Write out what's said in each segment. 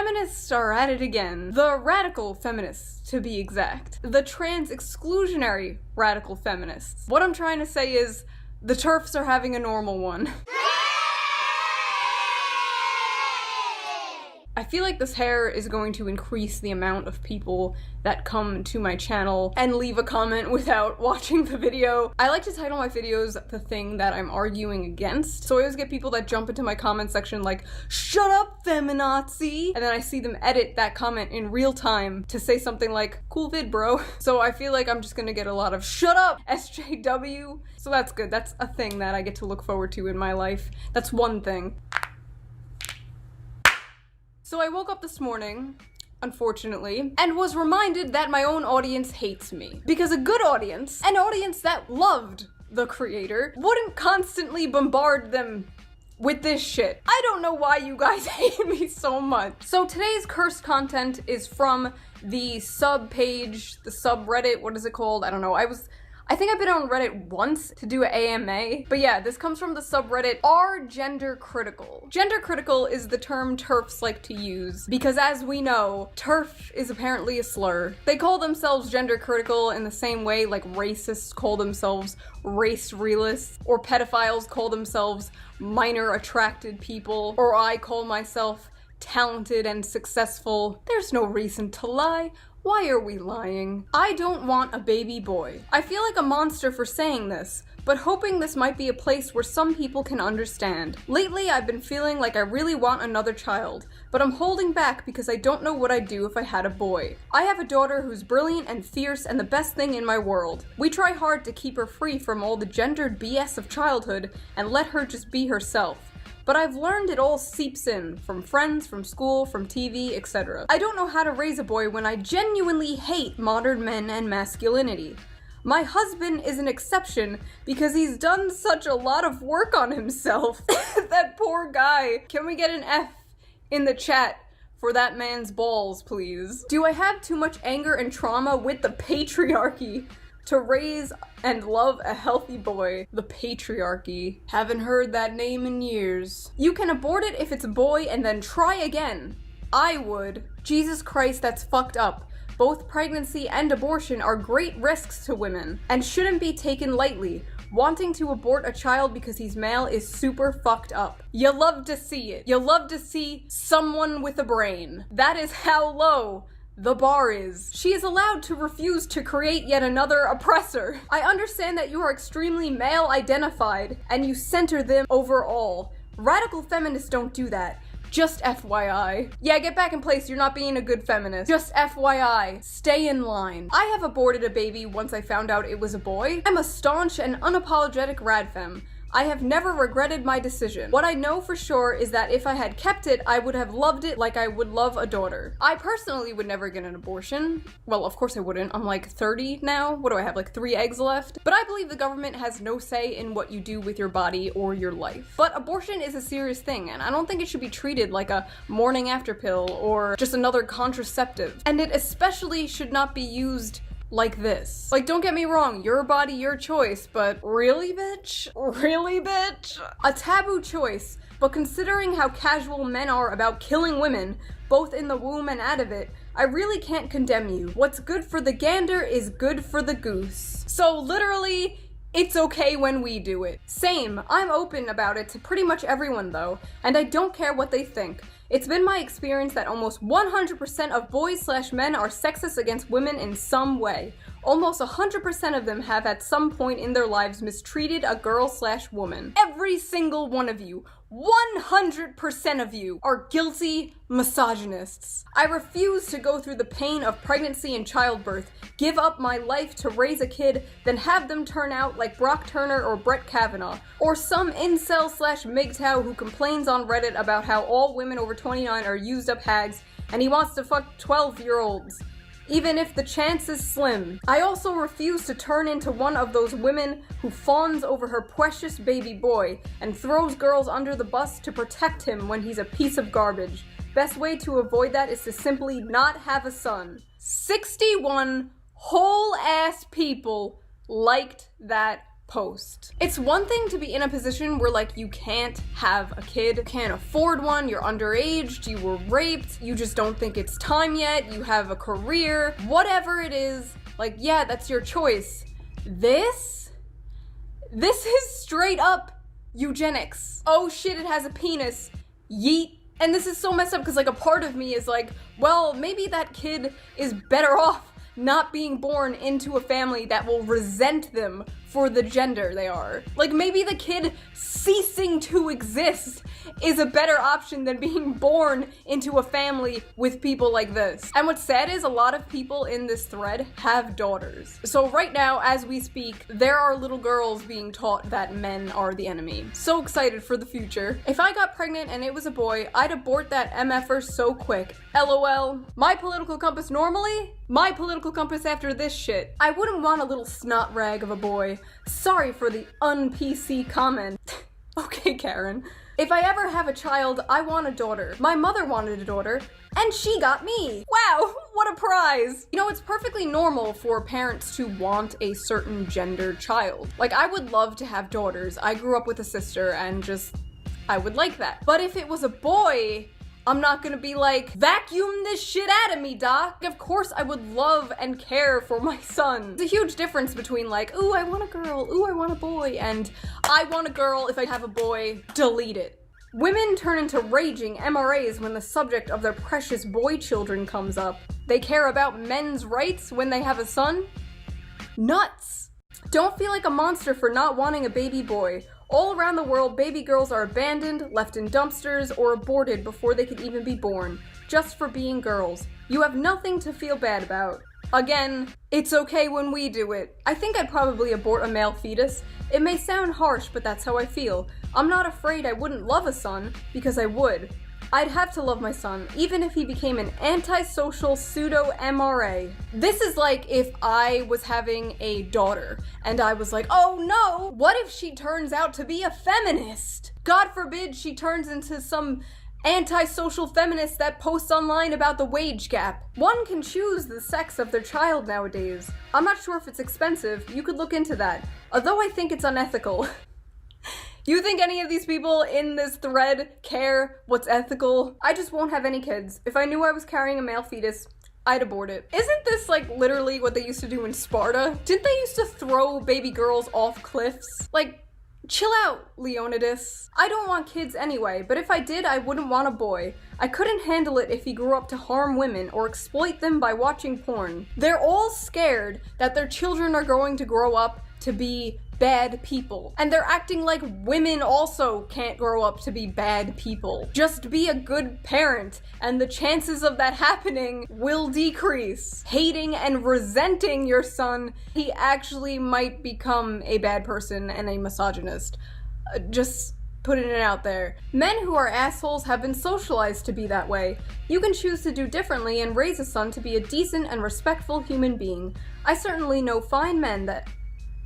feminists are at it again. The radical feminists, to be exact. The trans-exclusionary radical feminists. What I'm trying to say is, the TERFs are having a normal one. I feel like this hair is going to increase the amount of people that come to my channel and leave a comment without watching the video. I like to title my videos the thing that I'm arguing against. So I always get people that jump into my comment section like, "Shut up, feminazi!" And then I see them edit that comment in real time to say something like, "Cool vid, bro." So I feel like I'm just gonna get a lot of "Shut up, SJW!" So that's good. That's a thing that I get to look forward to in my life. That's one thing. So I woke up this morning, unfortunately, and was reminded that my own audience hates me. Because a good audience, an audience that loved the creator, wouldn't constantly bombard them with this shit. I don't know why you guys hate me so much. So today's cursed content is from the sub page, the subreddit, what is it called? I don't know. I think I've been on Reddit once to do an AMA, but yeah, this comes from the subreddit r/gender-critical. Gender-critical is the term TERFs like to use, because as we know, TERF is apparently a slur. They call themselves gender-critical in the same way like racists call themselves race realists, or pedophiles call themselves minor-attracted people, or I call myself talented and successful. There's no reason to lie. Why are we lying? I don't want a baby boy. I feel like a monster for saying this, but hoping this might be a place where some people can understand. Lately, I've been feeling like I really want another child, but I'm holding back because I don't know what I'd do if I had a boy. I have a daughter who's brilliant and fierce and the best thing in my world. We try hard to keep her free from all the gendered BS of childhood and let her just be herself. But I've learned it all seeps in, from friends, from school, from TV, etc. I don't know how to raise a boy when I genuinely hate modern men and masculinity. My husband is an exception because he's done such a lot of work on himself. That poor guy. Can we get an F in the chat for that man's balls, please? Do I have too much anger and trauma with the patriarchy to raise and love a healthy boy? The patriarchy. Haven't heard that name in years. You can abort it if it's a boy and then try again. I would. Jesus Christ, that's fucked up. Both pregnancy and abortion are great risks to women and shouldn't be taken lightly. Wanting to abort a child because he's male is super fucked up. You love to see it. You love to see someone with a brain. That is how low the bar is. She is allowed to refuse to create yet another oppressor. I understand that you are extremely male identified and you center them over all. Radical feminists don't do that. Just FYI. Yeah, get back in place, you're not being a good feminist. Just FYI. Stay in line. I have aborted a baby once I found out it was a boy. I'm a staunch and unapologetic radfem. I have never regretted my decision. What I know for sure is that if I had kept it, I would have loved it like I would love a daughter. I personally would never get an abortion. Well, of course I wouldn't. I'm like 30 now. What do I have, like 3 eggs left? But I believe the government has no say in what you do with your body or your life. But abortion is a serious thing, and I don't think it should be treated like a morning after pill or just another contraceptive. And it especially should not be used like this. Like, don't get me wrong, your body, your choice, but really, bitch? Really, bitch? A taboo choice, but considering how casual men are about killing women, both in the womb and out of it, I really can't condemn you. What's good for the gander is good for the goose. So literally, it's okay when we do it. Same, I'm open about it to pretty much everyone though, and I don't care what they think. It's been my experience that almost 100% of boys/men are sexist against women in some way. Almost 100% of them have at some point in their lives mistreated a girl/woman. Every single one of you, 100% of you, are guilty misogynists. I refuse to go through the pain of pregnancy and childbirth, give up my life to raise a kid, then have them turn out like Brock Turner or Brett Kavanaugh, or some incel/MGTOW who complains on Reddit about how all women over 29 are used up hags and he wants to fuck 12-year-olds. Even if the chance is slim. I also refuse to turn into one of those women who fawns over her precious baby boy and throws girls under the bus to protect him when he's a piece of garbage. Best way to avoid that is to simply not have a son. 61 whole ass people liked that post. It's one thing to be in a position where like you can't have a kid, you can't afford one, you're underaged, you were raped, you just don't think it's time yet, you have a career, whatever it is, like yeah, that's your choice. This is straight up eugenics. Oh shit, it has a penis. Yeet. And this is so messed up because like a part of me is like, well, maybe that kid is better off not being born into a family that will resent them for the gender they are. Like maybe the kid ceasing to exist is a better option than being born into a family with people like this. And what's sad is a lot of people in this thread have daughters. So right now, as we speak, there are little girls being taught that men are the enemy. So excited for the future. If I got pregnant and it was a boy, I'd abort that MFer so quick. LOL. My political compass normally? My political compass after this shit. I wouldn't want a little snot rag of a boy. Sorry for the un-PC comment. Okay, Karen. If I ever have a child, I want a daughter. My mother wanted a daughter, and she got me. Wow, what a prize. You know, it's perfectly normal for parents to want a certain gendered child. Like, I would love to have daughters. I grew up with a sister, and I would like that. But if it was a boy, I'm not gonna be like, vacuum this shit out of me, doc. Of course I would love and care for my son. There's a huge difference between like, ooh, I want a girl, ooh, I want a boy, and I want a girl, if I have a boy, delete it. Women turn into raging MRAs when the subject of their precious boy children comes up. They care about men's rights when they have a son? Nuts. Don't feel like a monster for not wanting a baby boy. All around the world, baby girls are abandoned, left in dumpsters, or aborted before they can even be born, just for being girls. You have nothing to feel bad about. Again, it's okay when we do it. I think I'd probably abort a male fetus. It may sound harsh, but that's how I feel. I'm not afraid I wouldn't love a son, because I would. I'd have to love my son, even if he became an antisocial pseudo-MRA. This is like if I was having a daughter, and I was like, oh no, what if she turns out to be a feminist? God forbid she turns into some antisocial feminist that posts online about the wage gap. One can choose the sex of their child nowadays. I'm not sure if it's expensive, you could look into that, although I think it's unethical. You think any of these people in this thread care what's ethical? I just won't have any kids. If I knew I was carrying a male fetus, I'd abort it. Isn't this like literally what they used to do in Sparta? Didn't they used to throw baby girls off cliffs? Like, chill out, Leonidas. I don't want kids anyway, but if I did, I wouldn't want a boy. I couldn't handle it if he grew up to harm women or exploit them by watching porn. They're all scared that their children are going to grow up to be bad people. And they're acting like women also can't grow up to be bad people. Just be a good parent, and the chances of that happening will decrease. Hating and resenting your son, he actually might become a bad person and a misogynist. Just putting it out there. Men who are assholes have been socialized to be that way. You can choose to do differently and raise a son to be a decent and respectful human being. I certainly know fine men that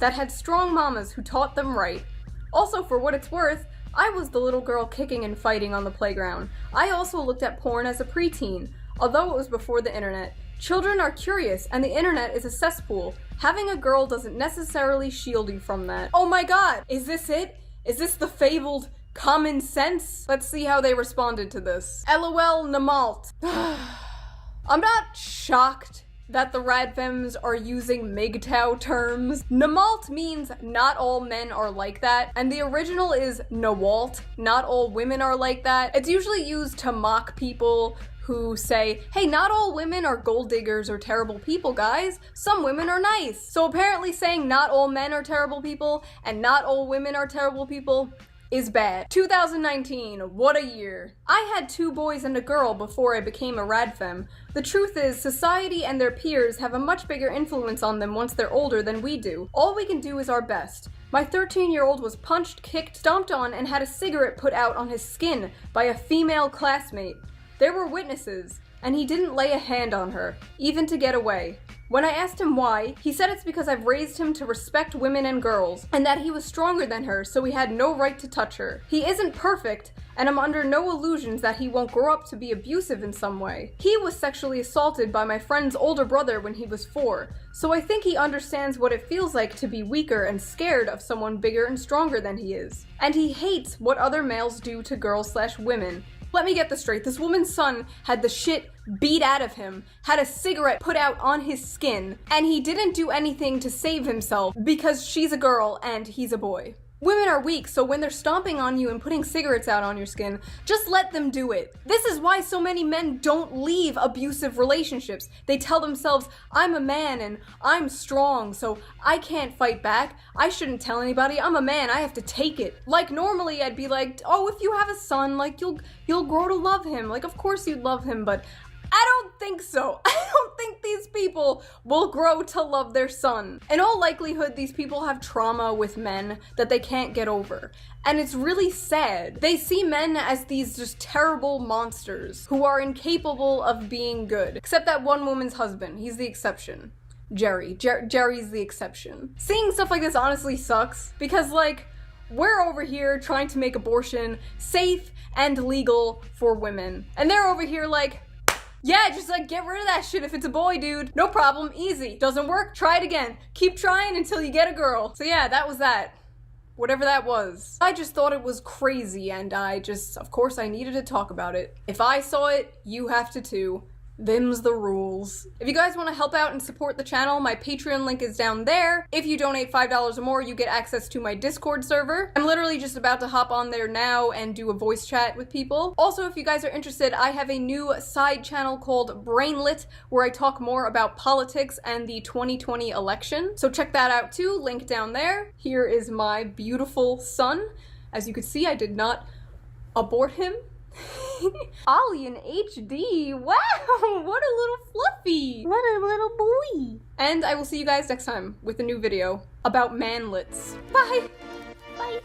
had strong mamas who taught them right. Also, for what it's worth, I was the little girl kicking and fighting on the playground. I also looked at porn as a preteen, although it was before the internet. Children are curious, and the internet is a cesspool. Having a girl doesn't necessarily shield you from that. Oh my god! Is this it? Is this the fabled common sense? Let's see how they responded to this. LOL Namalt. I'm not shocked that the Radfems are using MGTOW terms. Namalt means not all men are like that, and the original is Nawalt, not all women are like that. It's usually used to mock people who say, hey, not all women are gold diggers or terrible people, guys. Some women are nice. So apparently saying not all men are terrible people and not all women are terrible people is bad. 2019, what a year. I had 2 boys and a girl before I became a Radfem. The truth is, society and their peers have a much bigger influence on them once they're older than we do. All we can do is our best. My 13-year-old was punched, kicked, stomped on, and had a cigarette put out on his skin by a female classmate. There were witnesses, and he didn't lay a hand on her, even to get away. When I asked him why, he said it's because I've raised him to respect women and girls, and that he was stronger than her, so he had no right to touch her. He isn't perfect, and I'm under no illusions that he won't grow up to be abusive in some way. He was sexually assaulted by my friend's older brother when he was 4, so I think he understands what it feels like to be weaker and scared of someone bigger and stronger than he is. And he hates what other males do to girls/women. Let me get this straight, this woman's son had the shit beat out of him, had a cigarette put out on his skin, and he didn't do anything to save himself because she's a girl and he's a boy. Women are weak, so when they're stomping on you and putting cigarettes out on your skin, just let them do it. This is why so many men don't leave abusive relationships. They tell themselves, I'm a man and I'm strong, so I can't fight back. I shouldn't tell anybody. I'm a man, I have to take it. Like normally I'd be like, oh, if you have a son, like you'll grow to love him. Like of course you'd love him, but I don't think so. I don't think these people will grow to love their son. In all likelihood, these people have trauma with men that they can't get over. And it's really sad. They see men as these just terrible monsters who are incapable of being good. Except that one woman's husband, he's the exception. Jerry's the exception. Seeing stuff like this honestly sucks because like, we're over here trying to make abortion safe and legal for women. And they're over here like, yeah, just like get rid of that shit if it's a boy, dude. No problem, easy. Doesn't work, try it again. Keep trying until you get a girl. So yeah, that was that. Whatever that was. I just thought it was crazy and of course I needed to talk about it. If I saw it, you have to too. Them's the rules. If you guys want to help out and support the channel, my Patreon link is down there. If you donate $5 or more, you get access to my Discord server. I'm literally just about to hop on there now and do a voice chat with people. Also, if you guys are interested, I have a new side channel called Brainlit, where I talk more about politics and the 2020 election. So check that out too, link down there. Here is my beautiful son. As you can see, I did not abort him. Ollie in HD, wow, what a little fluffy. What a little boy. And I will see you guys next time with a new video about manlets. Bye. Bye.